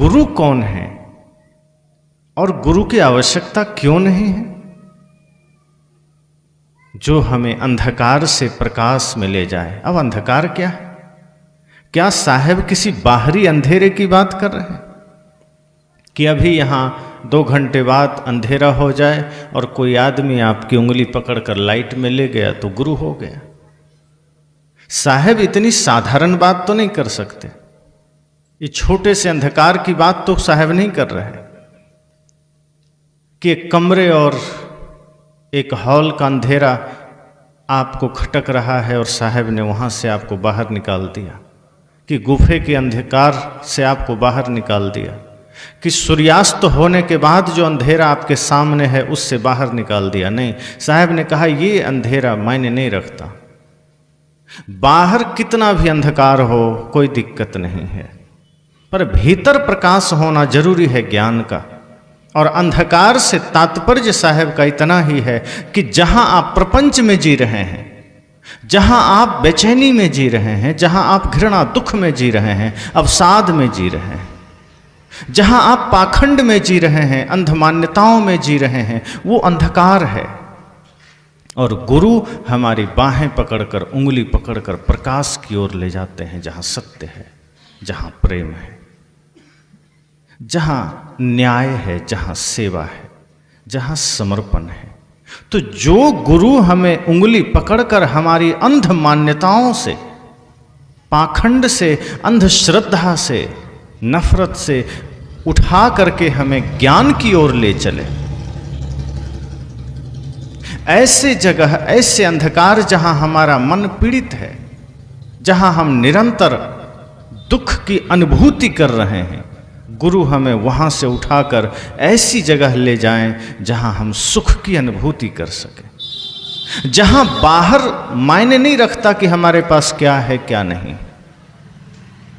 गुरु कौन है और गुरु की आवश्यकता क्यों नहीं है, जो हमें अंधकार से प्रकाश में ले जाए। अब अंधकार क्या है? क्या साहब किसी बाहरी अंधेरे की बात कर रहे हैं कि अभी यहां 2 घंटे बाद अंधेरा हो जाए और कोई आदमी आपकी उंगली पकड़कर लाइट में ले गया तो गुरु हो गया? साहब इतनी साधारण बात तो नहीं कर सकते। ये छोटे से अंधकार की बात तो साहब नहीं कर रहे कि एक कमरे और एक हॉल का अंधेरा आपको खटक रहा है और साहब ने वहां से आपको बाहर निकाल दिया, कि गुफे के अंधकार से आपको बाहर निकाल दिया, कि सूर्यास्त होने के बाद जो अंधेरा आपके सामने है उससे बाहर निकाल दिया। नहीं, साहब ने कहा ये अंधेरा मायने नहीं रखता। बाहर कितना भी अंधकार हो कोई दिक्कत नहीं है, पर भीतर प्रकाश होना जरूरी है ज्ञान का। और अंधकार से तात्पर्य साहब का इतना ही है कि जहां आप प्रपंच में जी रहे हैं, जहां आप बेचैनी में जी रहे हैं, जहां आप घृणा दुख में जी रहे हैं, अवसाद में जी रहे हैं, जहां आप पाखंड में जी रहे हैं, अंध मान्यताओं में जी रहे हैं, वो अंधकार है। और गुरु हमारी बाहें पकड़कर, उंगली पकड़कर प्रकाश की ओर ले जाते हैं, जहां सत्य है, जहां प्रेम है, जहां न्याय है, जहां सेवा है, जहां समर्पण है। तो जो गुरु हमें उंगली पकड़कर हमारी अंध मान्यताओं से, पाखंड से, अंधश्रद्धा से, नफरत से उठा करके हमें ज्ञान की ओर ले चले, ऐसे जगह, ऐसे अंधकार जहां हमारा मन पीड़ित है, जहां हम निरंतर दुख की अनुभूति कर रहे हैं, गुरु हमें वहां से उठाकर ऐसी जगह ले जाएं जहां हम सुख की अनुभूति कर सकें, जहां बाहर मायने नहीं रखता कि हमारे पास क्या है क्या नहीं।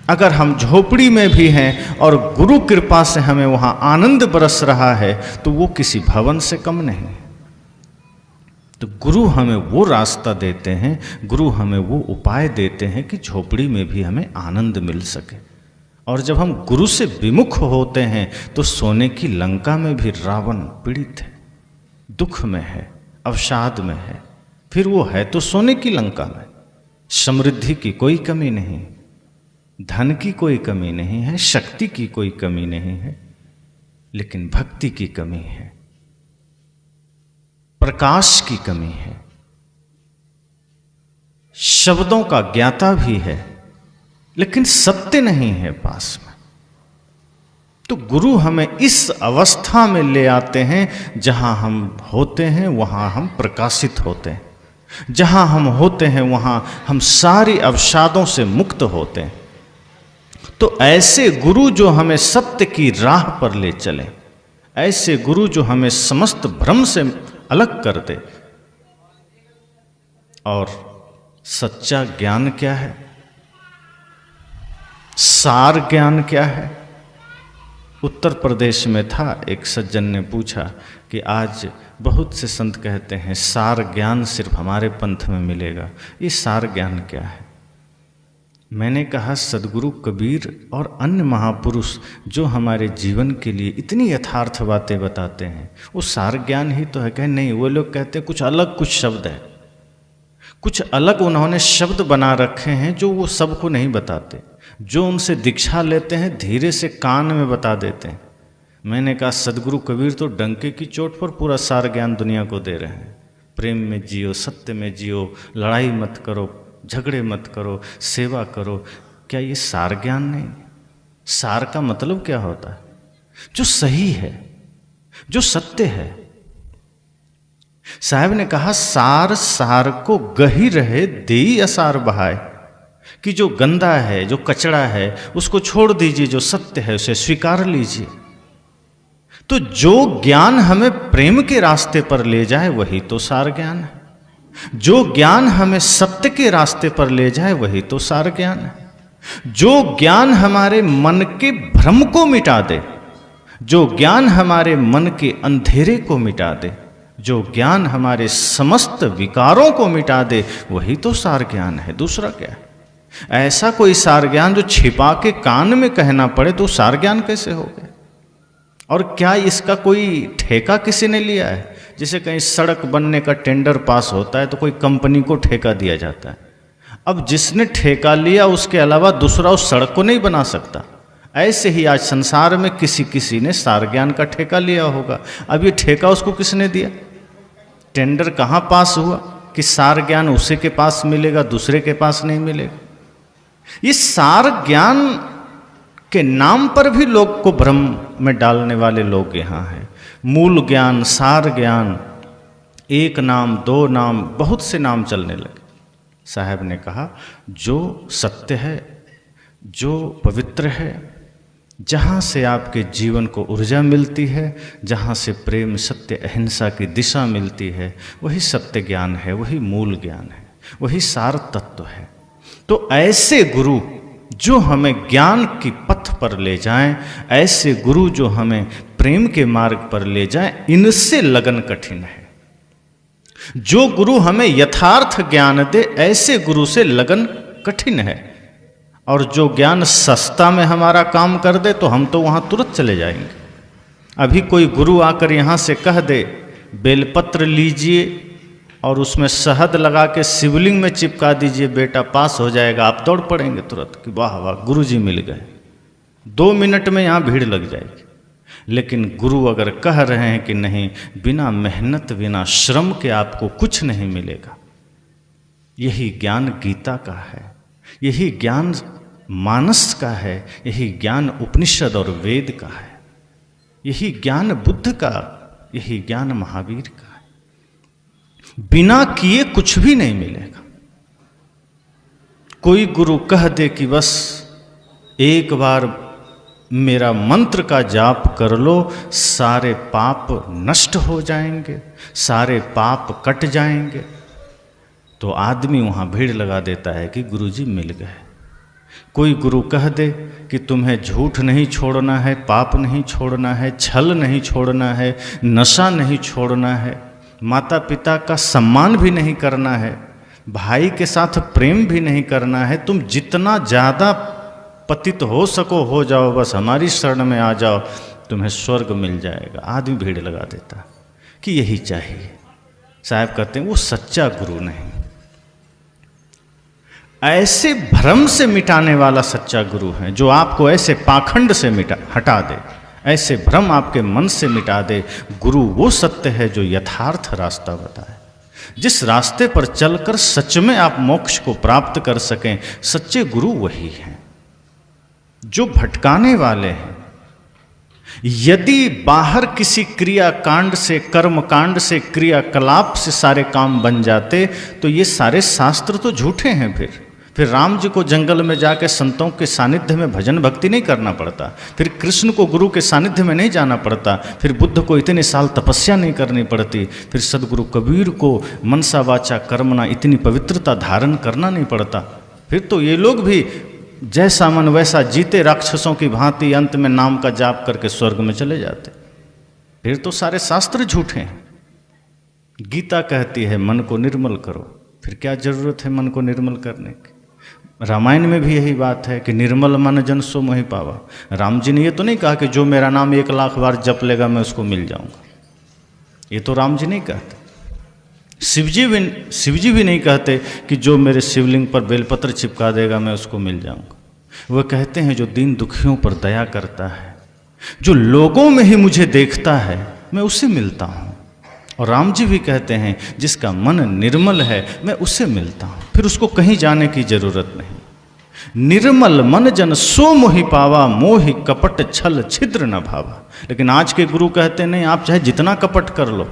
अगर हम झोपड़ी में भी हैं और गुरु कृपा से हमें वहां आनंद बरस रहा है तो वो किसी भवन से कम नहीं। तो गुरु हमें वो रास्ता देते हैं, गुरु हमें वो उपाय देते हैं कि झोपड़ी में भी हमें आनंद मिल सके। और जब हम गुरु से विमुख होते हैं तो सोने की लंका में भी रावण पीड़ित है, दुख में है, अवसाद में है, फिर वो है तो सोने की लंका में। समृद्धि की कोई कमी नहीं, धन की कोई कमी नहीं है, शक्ति की कोई कमी नहीं है, लेकिन भक्ति की कमी है, प्रकाश की कमी है, शब्दों का ज्ञाता भी है लेकिन सत्य नहीं है पास में। तो गुरु हमें इस अवस्था में ले आते हैं जहां हम होते हैं वहां हम प्रकाशित होते हैं, जहां हम होते हैं वहां हम सारी अवसादों से मुक्त होते हैं। तो ऐसे गुरु जो हमें सत्य की राह पर ले चले, ऐसे गुरु जो हमें समस्त भ्रम से अलग कर दे। और सच्चा ज्ञान क्या है, सार ज्ञान क्या है? उत्तर प्रदेश में था, एक सज्जन ने पूछा कि आज बहुत से संत कहते हैं सार ज्ञान सिर्फ हमारे पंथ में मिलेगा, ये सार ज्ञान क्या है? मैंने कहा सदगुरु कबीर और अन्य महापुरुष जो हमारे जीवन के लिए इतनी यथार्थ बातें बताते हैं वो सार ज्ञान ही तो है। कहे नहीं, वो लोग कहते हैं कुछ अलग, कुछ शब्द है, कुछ अलग उन्होंने शब्द बना रखे हैं जो वो सबको नहीं बताते, जो उनसे दीक्षा लेते हैं धीरे से कान में बता देते हैं। मैंने कहा सदगुरु कबीर तो डंके की चोट पर पूरा सार ज्ञान दुनिया को दे रहे हैं। प्रेम में जियो, सत्य में जियो, लड़ाई मत करो, झगड़े मत करो, सेवा करो। क्या ये सार ज्ञान नहीं? सार का मतलब क्या होता है? जो सही है, जो सत्य है। साहब ने कहा सार सार को गही रहे देई असार बहाए, कि जो गंदा है, जो कचड़ा है उसको छोड़ दीजिए, जो सत्य है उसे स्वीकार लीजिए। तो जो ज्ञान हमें प्रेम के रास्ते पर ले जाए वही तो सार ज्ञान है। जो ज्ञान हमें सत्य के रास्ते पर ले जाए वही तो सार ज्ञान है। जो ज्ञान हमारे मन के भ्रम को मिटा दे, जो ज्ञान हमारे मन के अंधेरे को मिटा दे, जो ज्ञान हमारे समस्त विकारों को मिटा दे, वही तो सार ज्ञान है। दूसरा क्या है? ऐसा कोई सार ज्ञान जो छिपा के कान में कहना पड़े तो सार ज्ञान कैसे हो गया? और क्या इसका कोई ठेका किसी ने लिया है? जैसे कहीं सड़क बनने का टेंडर पास होता है तो कोई कंपनी को ठेका दिया जाता है। अब जिसने ठेका लिया उसके अलावा दूसरा उस सड़क को नहीं बना सकता। ऐसे ही आज संसार में किसी ने सार ज्ञान का ठेका लिया होगा। अब ये ठेका उसको किसने दिया? टेंडर कहाँ पास हुआ कि सार ज्ञान उसी के पास मिलेगा, दूसरे के पास नहीं मिलेगा? ये सार ज्ञान के नाम पर भी लोग को भ्रम में डालने वाले लोग यहाँ हैं। मूल ज्ञान, सार ज्ञान, एक नाम, दो नाम, बहुत से नाम चलने लगे। साहब ने कहा जो सत्य है, जो पवित्र है, जहाँ से आपके जीवन को ऊर्जा मिलती है, जहाँ से प्रेम, सत्य, अहिंसा की दिशा मिलती है, वही सत्य ज्ञान है, वही मूल ज्ञान है, वही सार तत्व है। तो ऐसे गुरु जो हमें ज्ञान की पथ पर ले जाएं, ऐसे गुरु जो हमें प्रेम के मार्ग पर ले जाएं, इनसे लगन कठिन है। जो गुरु हमें यथार्थ ज्ञान दे, ऐसे गुरु से लगन कठिन है। और जो ज्ञान सस्ता में हमारा काम कर दे तो हम तो वहाँ तुरंत चले जाएंगे। अभी कोई गुरु आकर यहाँ से कह दे बेलपत्र लीजिए और उसमें शहद लगा के शिवलिंग में चिपका दीजिए, बेटा पास हो जाएगा, आप दौड़ पड़ेंगे तुरंत कि वाह वाह गुरु जी मिल गए। 2 मिनट में यहाँ भीड़ लग जाएगी। लेकिन गुरु अगर कह रहे हैं कि नहीं, बिना मेहनत, बिना श्रम के आपको कुछ नहीं मिलेगा, यही ज्ञान गीता का है, यही ज्ञान मानस का है, यही ज्ञान उपनिषद और वेद का है, यही ज्ञान बुद्ध का, यही ज्ञान महावीर का है। बिना किए कुछ भी नहीं मिलेगा। कोई गुरु कह दे कि बस एक बार मेरा मंत्र का जाप कर लो, सारे पाप नष्ट हो जाएंगे, सारे पाप कट जाएंगे, तो आदमी वहाँ भीड़ लगा देता है कि गुरुजी मिल गए। कोई गुरु कह दे कि तुम्हें झूठ नहीं छोड़ना है, पाप नहीं छोड़ना है, छल नहीं छोड़ना है, नशा नहीं छोड़ना है, माता पिता का सम्मान भी नहीं करना है, भाई के साथ प्रेम भी नहीं करना है, तुम जितना ज़्यादा पतित हो सको हो जाओ, बस हमारी शरण में आ जाओ, तुम्हें स्वर्ग मिल जाएगा। आदमी भीड़ लगा देता कि यही चाहिए। साहब कहते हैं वो सच्चा गुरु नहीं। ऐसे भ्रम से मिटाने वाला सच्चा गुरु है जो आपको ऐसे पाखंड से हटा दे, ऐसे भ्रम आपके मन से मिटा दे। गुरु वो सत्य है जो यथार्थ रास्ता बताए, जिस रास्ते पर चलकर सच में आप मोक्ष को प्राप्त कर सकें। सच्चे गुरु वही हैं जो भटकाने वाले हैं। यदि बाहर किसी क्रिया कांड से, कर्म कांड से, क्रियाकलाप से सारे काम बन जाते तो ये सारे शास्त्र तो झूठे हैं। फिर राम जी को जंगल में जाके संतों के सानिध्य में भजन भक्ति नहीं करना पड़ता, फिर कृष्ण को गुरु के सानिध्य में नहीं जाना पड़ता, फिर बुद्ध को इतने साल तपस्या नहीं करनी पड़ती, फिर सदगुरु कबीर को मनसा वाचा कर्मणा इतनी पवित्रता धारण करना नहीं पड़ता। फिर तो ये लोग भी जैसा मन वैसा जीते, राक्षसों की भांति, अंत में नाम का जाप करके स्वर्ग में चले जाते। फिर तो सारे शास्त्र झूठे हैं। गीता कहती है मन को निर्मल करो, फिर क्या जरूरत है मन को निर्मल करने की? रामायण में भी यही बात है कि निर्मल मन जन सो मोहि पावा। राम जी ने ये तो नहीं कहा कि जो मेरा नाम 1 लाख बार जप लेगा मैं उसको मिल जाऊंगा, ये तो राम जी नहीं कहते। शिव जी भी नहीं कहते कि जो मेरे शिवलिंग पर बेलपत्र चिपका देगा मैं उसको मिल जाऊंगा। वह कहते हैं जो दीन दुखियों पर दया करता है, जो लोगों में ही मुझे देखता है, मैं उससे मिलता हूँ। और राम जी भी कहते हैं जिसका मन निर्मल है मैं उससे मिलता हूँ, फिर उसको कहीं जाने की जरूरत नहीं। निर्मल मन जन सो मोहि पावा, मोहि कपट छल छिद्र न भावा। लेकिन आज के गुरु कहते नहीं, आप चाहे जितना कपट कर लो।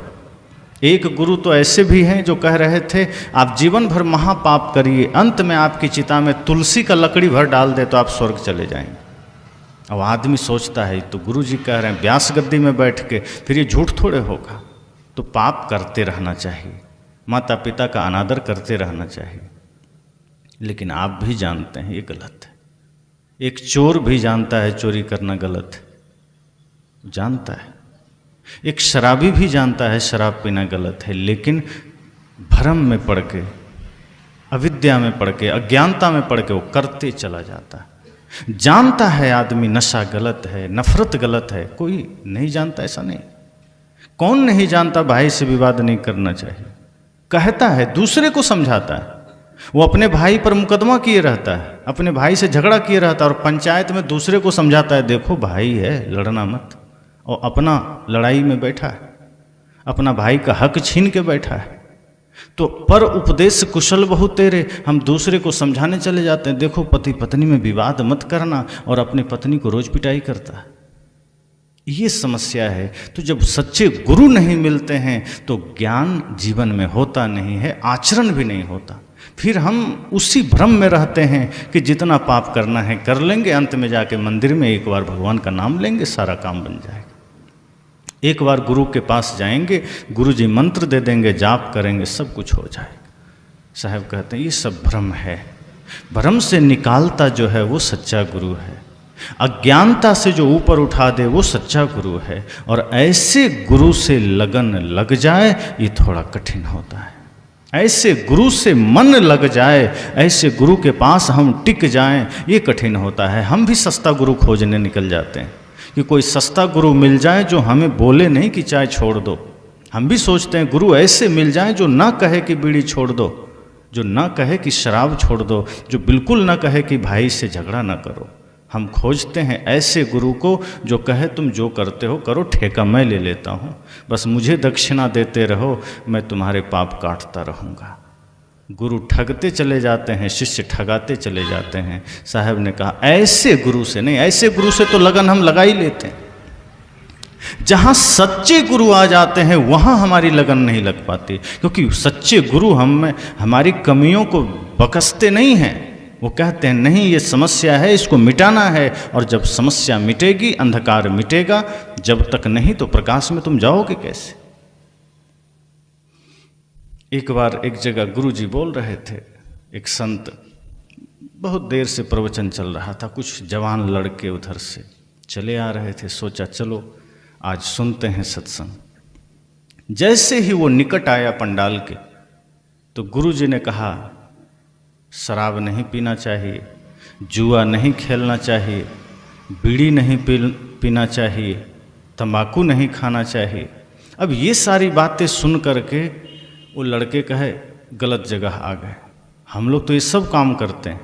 एक गुरु तो ऐसे भी हैं जो कह रहे थे आप जीवन भर महापाप करिए, अंत में आपकी चिता में तुलसी का लकड़ी भर डाल दे तो आप स्वर्ग चले जाएंगे। अब आदमी सोचता है तो गुरु जी कह रहे हैं व्यास गद्दी में बैठ के, फिर ये झूठ थोड़े होगा। तो पाप करते रहना चाहिए, माता पिता का अनादर करते रहना चाहिए। लेकिन आप भी जानते हैं ये गलत है। एक चोर भी जानता है चोरी करना गलत है, जानता है। एक शराबी भी जानता है शराब पीना गलत है, लेकिन भ्रम में पड़ के अविद्या में पड़ के, अज्ञानता में पड़ के वो करते चला जाता है। जानता है आदमी नशा गलत है, नफरत गलत है, कोई नहीं जानता ऐसा नहीं। कौन नहीं जानता भाई से विवाद नहीं करना चाहिए, कहता है, दूसरे को समझाता है। वो अपने भाई पर मुकदमा किए रहता है, अपने भाई से झगड़ा किए रहता है और पंचायत में दूसरे को समझाता है, देखो भाई है, लड़ना मत, और अपना लड़ाई में बैठा है, अपना भाई का हक छीन के बैठा है। तो पर उपदेश कुशल बहु तेरे, हम दूसरे को समझाने चले जाते हैं, देखो पति पत्नी में विवाद मत करना, और अपनी पत्नी को रोज पिटाई करता है। ये समस्या है। तो जब सच्चे गुरु नहीं मिलते हैं तो ज्ञान जीवन में होता नहीं है, आचरण भी नहीं होता। फिर हम उसी भ्रम में रहते हैं कि जितना पाप करना है कर लेंगे, अंत में जाके मंदिर में एक बार भगवान का नाम लेंगे, सारा काम बन जाएगा। एक बार गुरु के पास जाएंगे, गुरु जी मंत्र दे देंगे, जाप करेंगे, सब कुछ हो जाएगा। साहब कहते हैं ये सब भ्रम है। भ्रम से निकालता जो है वो सच्चा गुरु है। अज्ञानता से जो ऊपर उठा दे वो सच्चा गुरु है। और ऐसे गुरु से लगन लग जाए ये थोड़ा कठिन होता है। ऐसे गुरु से मन लग जाए, ऐसे गुरु के पास हम टिक जाएं, ये कठिन होता है। हम भी सस्ता गुरु खोजने निकल जाते हैं कि कोई सस्ता गुरु मिल जाए जो हमें बोले नहीं कि चाय छोड़ दो। हम भी सोचते हैं गुरु ऐसे मिल जाए जो ना कहे कि बीड़ी छोड़ दो, जो ना कहे कि शराब छोड़ दो, जो बिल्कुल ना कहे कि भाई से झगड़ा ना करो। हम खोजते हैं ऐसे गुरु को जो कहे तुम जो करते हो करो, ठेका मैं ले लेता हूँ, बस मुझे दक्षिणा देते रहो, मैं तुम्हारे पाप काटता रहूँगा। गुरु ठगते चले जाते हैं, शिष्य ठगाते चले जाते हैं। साहब ने कहा ऐसे गुरु से नहीं, ऐसे गुरु से तो लगन हम लगा ही लेते हैं। जहाँ सच्चे गुरु आ जाते हैं वहाँ हमारी लगन नहीं लग पाती, क्योंकि सच्चे गुरु हमें हमारी कमियों को बकसते नहीं हैं। वो कहते हैं नहीं ये समस्या है, इसको मिटाना है, और जब समस्या मिटेगी अंधकार मिटेगा, जब तक नहीं तो प्रकाश में तुम जाओगे कैसे। एक बार एक जगह गुरुजी बोल रहे थे, एक संत बहुत देर से प्रवचन चल रहा था, कुछ जवान लड़के उधर से चले आ रहे थे, सोचा चलो आज सुनते हैं सत्संग। जैसे ही वो निकट आया पंडाल के तो गुरुजी ने कहा शराब नहीं पीना चाहिए, जुआ नहीं खेलना चाहिए, बीड़ी नहीं पीना चाहिए, तंबाकू नहीं खाना चाहिए। अब ये सारी बातें सुन करके वो लड़के कहे गलत जगह आ गए, हम लोग तो ये सब काम करते हैं,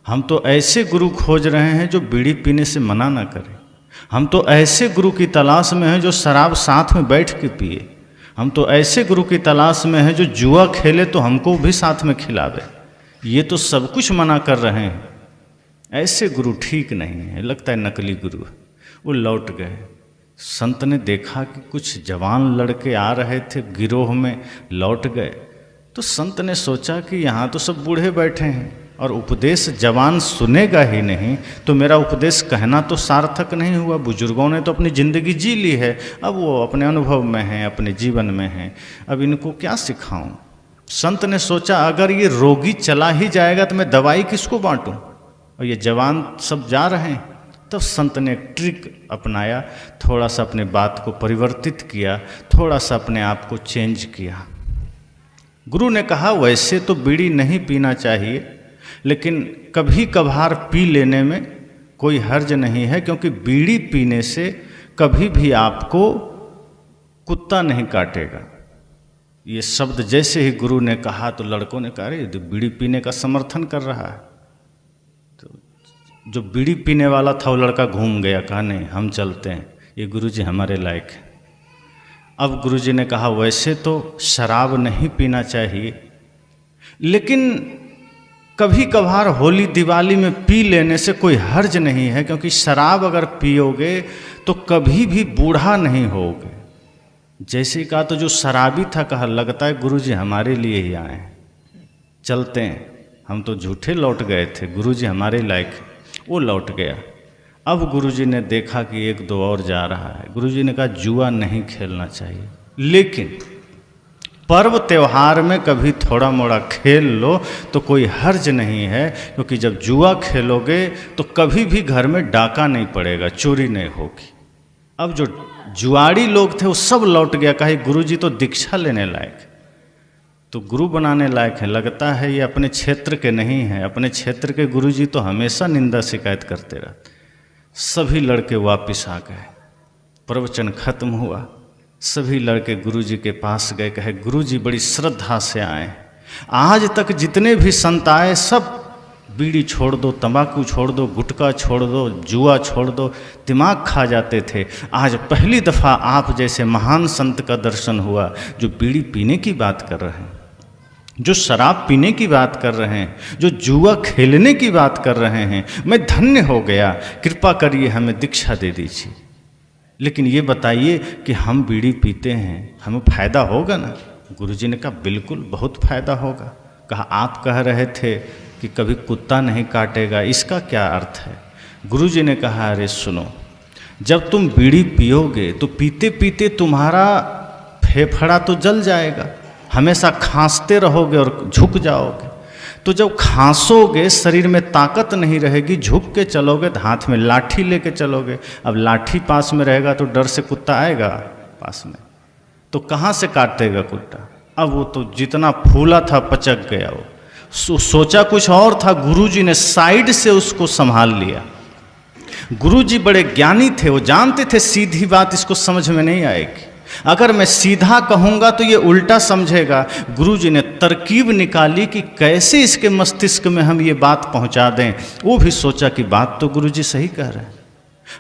हम तो ऐसे गुरु खोज रहे हैं जो बीड़ी पीने से मना ना करे, हम तो ऐसे गुरु की तलाश में हैं जो शराब साथ में बैठ के पिए, हम तो ऐसे गुरु की तलाश में हैं जो जुआ खेले तो हमको भी साथ में खिलावे, ये तो सब कुछ मना कर रहे हैं। ऐसे गुरु ठीक नहीं है, लगता है नकली गुरु। वो लौट गए। संत ने देखा कि कुछ जवान लड़के आ रहे थे गिरोह में, लौट गए। तो संत ने सोचा कि यहाँ तो सब बूढ़े बैठे हैं और उपदेश जवान सुनेगा ही नहीं, तो मेरा उपदेश कहना तो सार्थक नहीं हुआ। बुजुर्गों ने तो अपनी ज़िंदगी जी ली है, अब वो अपने अनुभव में हैं, अपने जीवन में हैं, अब इनको क्या सिखाऊं। संत ने सोचा अगर ये रोगी चला ही जाएगा तो मैं दवाई किसको बांटूं, और ये जवान सब जा रहे हैं। तब संत ने एक ट्रिक अपनाया, थोड़ा सा अपने बात को परिवर्तित किया, थोड़ा सा अपने आप को चेंज किया। गुरु ने कहा वैसे तो बीड़ी नहीं पीना चाहिए, लेकिन कभी कभार पी लेने में कोई हर्ज नहीं है, क्योंकि बीड़ी पीने से कभी भी आपको कुत्ता नहीं काटेगा। ये शब्द जैसे ही गुरु ने कहा तो लड़कों ने कहा अरे बीड़ी पीने का समर्थन कर रहा है। तो जो बीड़ी पीने वाला था वो लड़का घूम गया, कहा नहीं हम चलते हैं, ये गुरुजी हमारे लायक है। अब गुरुजी ने कहा वैसे तो शराब नहीं पीना चाहिए, लेकिन कभी कभार होली दिवाली में पी लेने से कोई हर्ज नहीं है, क्योंकि शराब अगर पियोगे तो कभी भी बूढ़ा नहीं होगे। जैसे कहा तो जो शराबी था कहा लगता है गुरुजी हमारे लिए ही आए हैं, चलते हैं, हम तो झूठे लौट गए थे, गुरुजी हमारे लायक। वो लौट गया। अब गुरुजी ने देखा कि एक दो और जा रहा है, गुरुजी ने कहा जुआ नहीं खेलना चाहिए, लेकिन पर्व त्यौहार में कभी थोड़ा मोड़ा खेल लो तो कोई हर्ज नहीं है, क्योंकि जब जुआ खेलोगे तो कभी भी घर में डाका नहीं पड़ेगा, चोरी नहीं होगी। अब जो जुआड़ी लोग थे वो सब लौट गया, कहे गुरुजी तो दीक्षा लेने लायक। तो गुरु बनाने लायक है। लगता है ये अपने क्षेत्र के नहीं हैं। अपने क्षेत्र के गुरुजी तो हमेशा निंदा शिकायत करते रहते। सभी लड़के वापस आ गए, प्रवचन खत्म हुआ, सभी लड़के गुरुजी के पास गए, कहे गुरुजी बड़ी श्रद्धा से आए, आज तक जितने भी संत आए सब बीड़ी छोड़ दो, तंबाकू छोड़ दो, गुटखा छोड़ दो, जुआ छोड़ दो, दिमाग खा जाते थे। आज पहली दफ़ा आप जैसे महान संत का दर्शन हुआ जो बीड़ी पीने की बात कर रहे हैं, जो शराब पीने की बात कर रहे हैं, जो जुआ खेलने की बात कर रहे हैं। मैं धन्य हो गया, कृपा करिए हमें दीक्षा दे दीजिए। लेकिन ये बताइए कि हम बीड़ी पीते हैं, हमें फ़ायदा होगा ना? गुरुजी ने कहा बिल्कुल बहुत फ़ायदा होगा। कहा आप कह रहे थे कि कभी कुत्ता नहीं काटेगा, इसका क्या अर्थ है? गुरुजी ने कहा अरे सुनो, जब तुम बीड़ी पियोगे तो पीते पीते तुम्हारा फेफड़ा तो जल जाएगा, हमेशा खांसते रहोगे और झुक जाओगे। तो जब खांसोगे शरीर में ताकत नहीं रहेगी, झुक के चलोगे तो हाथ में लाठी लेके चलोगे। अब लाठी पास में रहेगा तो डर से कुत्ता आएगा पास में, तो कहाँ से काटेगा कुत्ता? अब वो तो जितना फूला था पचक गया। वो सोचा कुछ और था, गुरुजी ने साइड से उसको संभाल लिया। गुरुजी बड़े ज्ञानी थे, वो जानते थे सीधी बात इसको समझ में नहीं आएगी, अगर मैं सीधा कहूँगा तो ये उल्टा समझेगा। गुरुजी ने तरकीब निकाली कि कैसे इसके मस्तिष्क में हम ये बात पहुँचा दें। वो भी सोचा कि बात तो गुरुजी सही कह रहे हैं,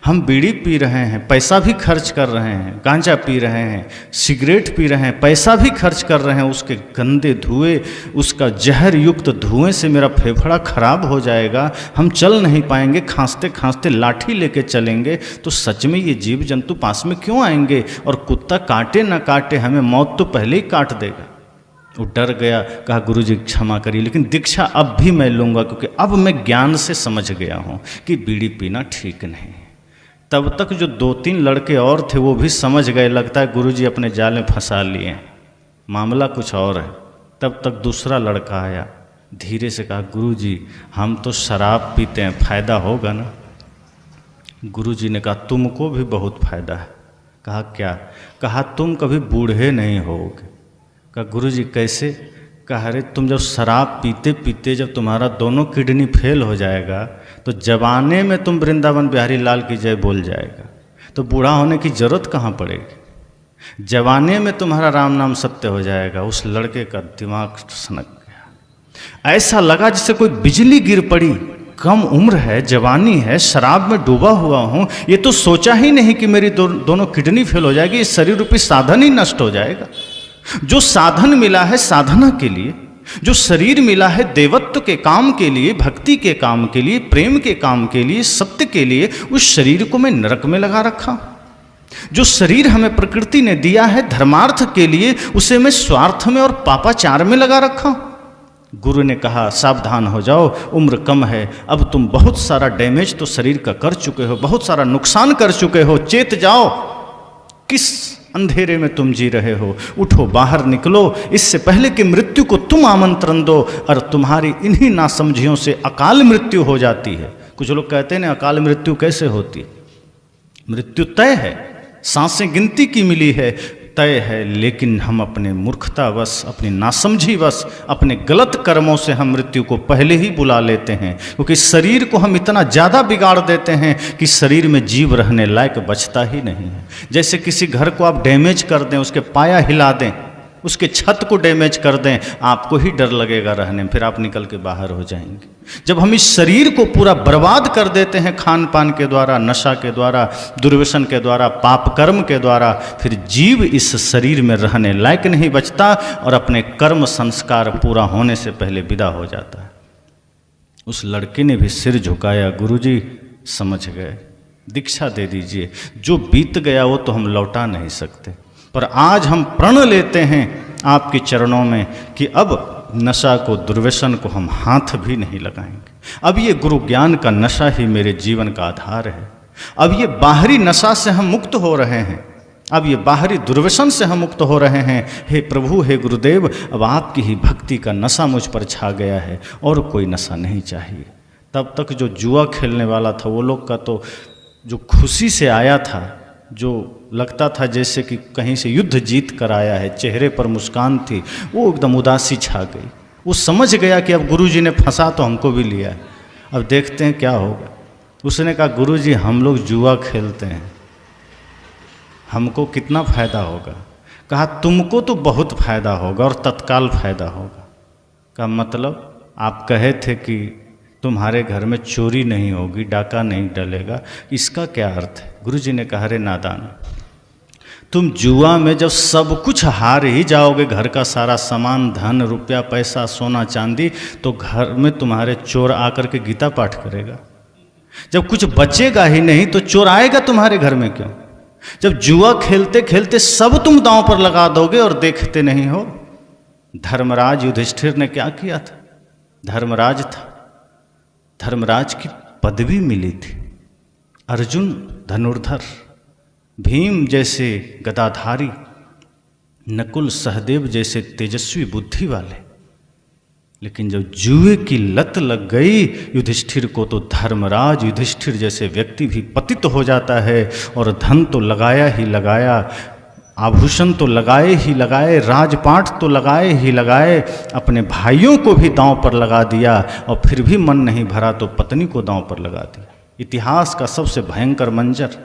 हम बीड़ी पी रहे हैं, पैसा भी खर्च कर रहे हैं, गांजा पी रहे हैं, सिगरेट पी रहे हैं, पैसा भी खर्च कर रहे हैं, उसके गंदे धुएं, उसका जहर युक्त धुएं से मेरा फेफड़ा खराब हो जाएगा, हम चल नहीं पाएंगे, खांसते खांसते लाठी लेके चलेंगे, तो सच में ये जीव जंतु पास में क्यों आएंगे? और कुत्ता काटे ना काटे, हमें मौत तो पहले ही काट देगा। वो डर गया, कहा गुरुजी क्षमा करिए, लेकिन दीक्षा अब भी मैं लूँगा, क्योंकि अब मैं ज्ञान से समझ गया हूँ कि बीड़ी पीना ठीक नहीं। तब तक जो 2-3 लड़के और थे वो भी समझ गए, लगता है गुरुजी अपने जाल में फंसा लिए, मामला कुछ और है। तब तक दूसरा लड़का आया, धीरे से कहा गुरुजी हम तो शराब पीते हैं, फ़ायदा होगा ना? गुरुजी ने कहा तुमको भी बहुत फ़ायदा है। कहा क्या? कहा तुम कभी बूढ़े नहीं होगे। कहा गुरुजी कैसे? कहा अरे तुम जब शराब पीते पीते जब तुम्हारा दोनों किडनी फेल हो जाएगा तो जवाने में तुम वृंदावन बिहारी लाल की जय बोल जाएगा, तो बूढ़ा होने की जरूरत कहाँ पड़ेगी? जवाने में तुम्हारा राम नाम सत्य हो जाएगा। उस लड़के का दिमाग सनक गया, ऐसा लगा जैसे कोई बिजली गिर पड़ी। कम उम्र है, जवानी है, शराब में डूबा हुआ हूँ, ये तो सोचा ही नहीं कि मेरी दोनों किडनी फेल हो जाएगी, इस शरीर रूपी साधन ही नष्ट हो जाएगा। जो साधन मिला है साधना के लिए, जो शरीर मिला है देवत्व के काम के लिए, भक्ति के काम के लिए, प्रेम के काम के लिए, सत्य के लिए, उस शरीर को मैं नरक में लगा रखा। जो शरीर हमें प्रकृति ने दिया है धर्मार्थ के लिए, उसे मैं स्वार्थ में और पापाचार में लगा रखा। गुरु ने कहा सावधान हो जाओ, उम्र कम है, अब तुम बहुत सारा डैमेज तो शरीर का कर चुके हो, बहुत सारा नुकसान कर चुके हो, चेत जाओ, किस अंधेरे में तुम जी रहे हो, उठो बाहर निकलो, इससे पहले कि मृत्यु को तुम आमंत्रण दो और तुम्हारी इन्हीं नासमझियों से अकाल मृत्यु हो जाती है। कुछ लोग कहते हैं ना अकाल मृत्यु कैसे होती है? मृत्यु तय है, सांसें गिनती की मिली है, तय है, लेकिन हम अपने मूर्खतावश, अपनी नासमझीवश, अपने गलत कर्मों से हम मृत्यु को पहले ही बुला लेते हैं, क्योंकि शरीर को हम इतना ज़्यादा बिगाड़ देते हैं कि शरीर में जीव रहने लायक बचता ही नहीं है। जैसे किसी घर को आप डैमेज कर दें, उसके पाया हिला दें, उसके छत को डैमेज कर दें, आपको ही डर लगेगा रहने में, फिर आप निकल के बाहर हो जाएंगे। जब हम इस शरीर को पूरा बर्बाद कर देते हैं खान पान के द्वारा, नशा के द्वारा, दुर्व्यसन के द्वारा, पाप कर्म के द्वारा, फिर जीव इस शरीर में रहने लायक नहीं बचता और अपने कर्म संस्कार पूरा होने से पहले विदा हो जाता है। उस लड़के ने भी सिर झुकाया, गुरुजी समझ गए, दीक्षा दे दीजिए, जो बीत गया वो तो हम लौटा नहीं सकते, पर आज हम प्रण लेते हैं आपके चरणों में कि अब नशा को, दुर्व्यसन को हम हाथ भी नहीं लगाएंगे। अब ये गुरु ज्ञान का नशा ही मेरे जीवन का आधार है। अब ये बाहरी नशा से हम मुक्त हो रहे हैं, अब ये बाहरी दुर्व्यसन से हम मुक्त हो रहे हैं। हे प्रभु, हे गुरुदेव, अब आपकी ही भक्ति का नशा मुझ पर छा गया है और कोई नशा नहीं चाहिए। तब तक जो जुआ खेलने वाला था वो लोग का तो जो खुशी से आया था जो लगता था जैसे कि कहीं से युद्ध जीत कर आया है, चेहरे पर मुस्कान थी, वो एकदम उदासी छा गई। वो समझ गया कि अब गुरुजी ने फंसा तो हमको भी लिया है, अब देखते हैं क्या होगा। उसने कहा गुरुजी हम लोग जुआ खेलते हैं, हमको कितना फ़ायदा होगा? कहा तुमको तो बहुत फ़ायदा होगा और तत्काल फ़ायदा होगा। का मतलब आप कहे थे कि तुम्हारे घर में चोरी नहीं होगी, डाका नहीं डलेगा, इसका क्या अर्थ है? गुरुजी ने कहा अरे नादान, तुम जुआ में जब सब कुछ हार ही जाओगे, घर का सारा सामान, धन, रुपया, पैसा, सोना, चांदी, तो घर में तुम्हारे चोर आकर के गीता पाठ करेगा। जब कुछ बचेगा ही नहीं तो चोर आएगा तुम्हारे घर में क्यों? जब जुआ खेलते खेलते सब तुम दांव पर लगा दोगे और देखते नहीं हो। धर्मराज युधिष्ठिर ने क्या किया था? धर्मराज था, धर्मराज की पदवी मिली थी। अर्जुन धनुर्धर, भीम जैसे गदाधारी, नकुल सहदेव जैसे तेजस्वी बुद्धि वाले, लेकिन जब जुए की लत लग गई युधिष्ठिर को, तो धर्मराज युधिष्ठिर जैसे व्यक्ति भी पतित हो जाता है। और धन तो लगाया ही लगाया, आभूषण तो लगाए ही लगाए, राजपाट तो लगाए ही लगाए, अपने भाइयों को भी दांव पर लगा दिया, और फिर भी मन नहीं भरा तो पत्नी को दांव पर लगा दिया। इतिहास का सबसे भयंकर मंजर,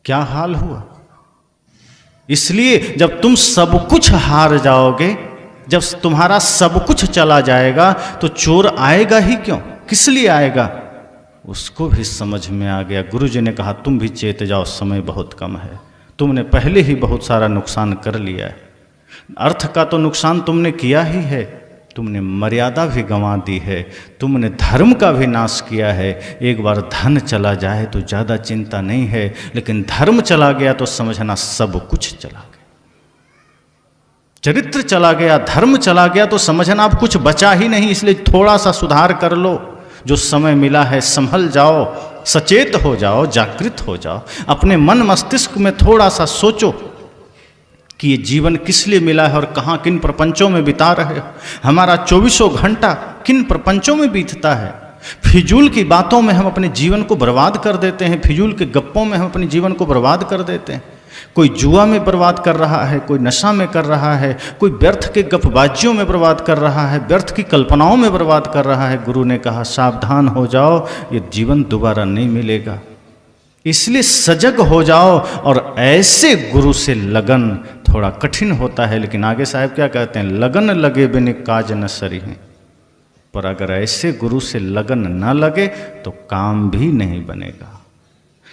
क्या हाल हुआ। इसलिए जब तुम सब कुछ हार जाओगे, जब तुम्हारा सब कुछ चला जाएगा, तो चोर आएगा ही क्यों? किस लिए आएगा? उसको भी समझ में आ गया। गुरुजी ने कहा तुम भी चेत जाओ, समय बहुत कम है, तुमने पहले ही बहुत सारा नुकसान कर लिया है। अर्थ का तो नुकसान तुमने किया ही है, तुमने मर्यादा भी गंवा दी है, तुमने धर्म का भी नाश किया है। एक बार धन चला जाए तो ज़्यादा चिंता नहीं है, लेकिन धर्म चला गया तो समझना सब कुछ चला गया। चरित्र चला गया, धर्म चला गया तो समझना अब कुछ बचा ही नहीं। इसलिए थोड़ा सा सुधार कर लो, जो समय मिला है संभल जाओ, सचेत हो जाओ, जागृत हो जाओ। अपने मन मस्तिष्क में थोड़ा सा सोचो कि ये जीवन किस लिए मिला है और कहाँ किन प्रपंचों में बिता रहे हो। हमारा 24 घंटा किन प्रपंचों में बीतता है। फिजूल की बातों में हम अपने जीवन को बर्बाद कर देते हैं, फिजूल के गप्पों में हम अपने जीवन को बर्बाद कर देते हैं। कोई जुआ में बर्बाद कर रहा है, कोई नशा में कर रहा है, कोई व्यर्थ के गपबाजियों में बर्बाद कर रहा है, व्यर्थ की कल्पनाओं में बर्बाद कर रहा है। गुरु ने कहा सावधान हो जाओ, ये जीवन दोबारा नहीं मिलेगा। इसलिए सजग हो जाओ। और ऐसे गुरु से लगन थोड़ा कठिन होता है, लेकिन आगे साहब क्या कहते हैं, लगन लगे बिन काज न सरी हैं। पर अगर ऐसे गुरु से लगन न लगे तो काम भी नहीं बनेगा।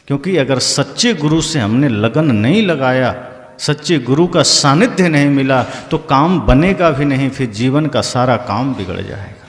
क्योंकि अगर सच्चे गुरु से हमने लगन नहीं लगाया, सच्चे गुरु का सानिध्य नहीं मिला, तो काम बनेगा भी नहीं, फिर जीवन का सारा काम बिगड़ जाएगा।